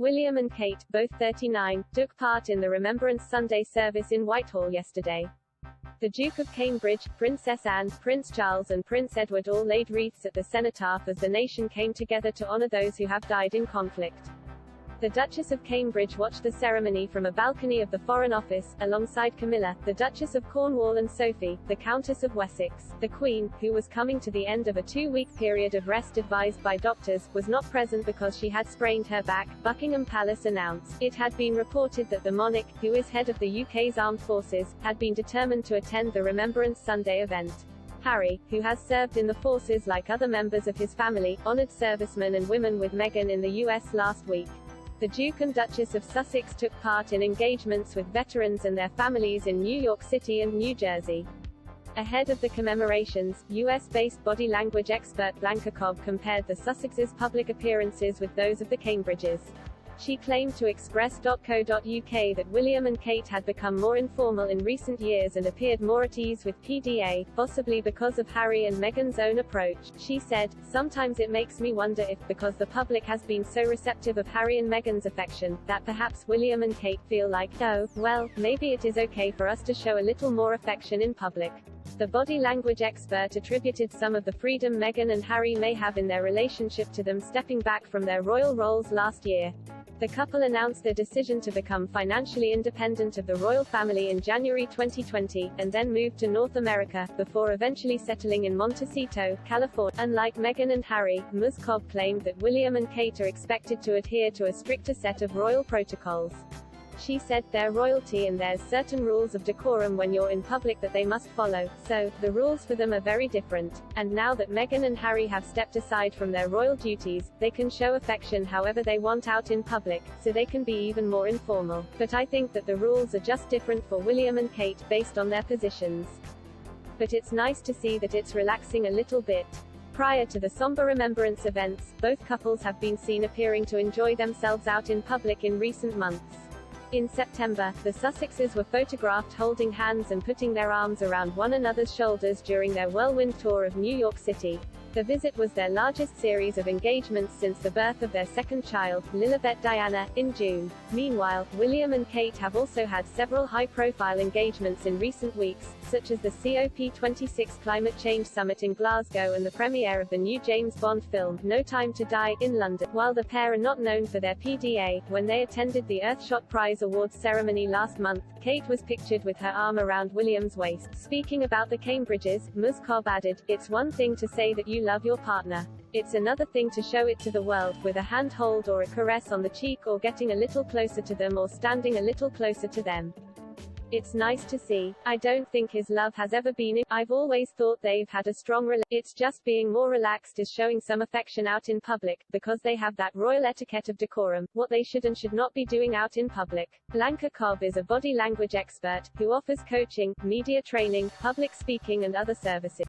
William and Kate, both 39, took part in the Remembrance Sunday service in Whitehall yesterday. The Duke of Cambridge, Princess Anne, Prince Charles and Prince Edward all laid wreaths at the cenotaph as the nation came together to honor those who have died in conflict. The Duchess of Cambridge watched the ceremony from a balcony of the Foreign Office, alongside Camilla, the Duchess of Cornwall and Sophie, the Countess of Wessex. The Queen, who was coming to the end of a 2-week period of rest advised by doctors, was not present because she had sprained her back, Buckingham Palace announced. It had been reported that the monarch, who is head of the UK's armed forces, had been determined to attend the Remembrance Sunday event. Harry, who has served in the forces like other members of his family, honored servicemen and women with Meghan in the US last week. The Duke and Duchess of Sussex took part in engagements with veterans and their families in New York City and New Jersey. Ahead of the commemorations, US-based body language expert Blanca Cobb compared the Sussexes' public appearances with those of the Cambridges. She claimed to Express.co.uk that William and Kate had become more informal in recent years and appeared more at ease with PDA, possibly because of Harry and Meghan's own approach. She said, "Sometimes it makes me wonder if, because the public has been so receptive of Harry and Meghan's affection, that perhaps William and Kate feel like, oh, well, maybe it is okay for us to show a little more affection in public." The body language expert attributed some of the freedom Meghan and Harry may have in their relationship to them stepping back from their royal roles last year. The couple announced their decision to become financially independent of the royal family in January 2020, and then moved to North America, before eventually settling in Montecito, California. Unlike Meghan and Harry, Ms. Cobb claimed that William and Kate are expected to adhere to a stricter set of royal protocols. She said, "They're royalty and there's certain rules of decorum when you're in public that they must follow, so, the rules for them are very different. And now that Meghan and Harry have stepped aside from their royal duties, they can show affection however they want out in public, so they can be even more informal. But I think that the rules are just different for William and Kate, based on their positions. But it's nice to see that it's relaxing a little bit." Prior to the somber remembrance events, both couples have been seen appearing to enjoy themselves out in public in recent months. In September, the Sussexes were photographed holding hands and putting their arms around one another's shoulders during their whirlwind tour of New York City. The visit was their largest series of engagements since the birth of their second child, Lilibet Diana, in June. Meanwhile, William and Kate have also had several high-profile engagements in recent weeks, such as the COP26 Climate Change Summit in Glasgow and the premiere of the new James Bond film, No Time to Die, in London. While the pair are not known for their PDA, when they attended the Earthshot Prize Awards ceremony last month, Kate was pictured with her arm around William's waist. Speaking about the Cambridges, Ms. Cobb added, "It's one thing to say that you love your partner. It's another thing to show it to the world, with a handhold or a caress on the cheek or getting a little closer to them or standing a little closer to them. It's nice to see. I don't think his love has ever been in. I've always thought they've had a strong It's just being more relaxed is showing some affection out in public, because they have that royal etiquette of decorum, what they should and should not be doing out in public." Blanca Cobb is a body language expert, who offers coaching, media training, public speaking and other services.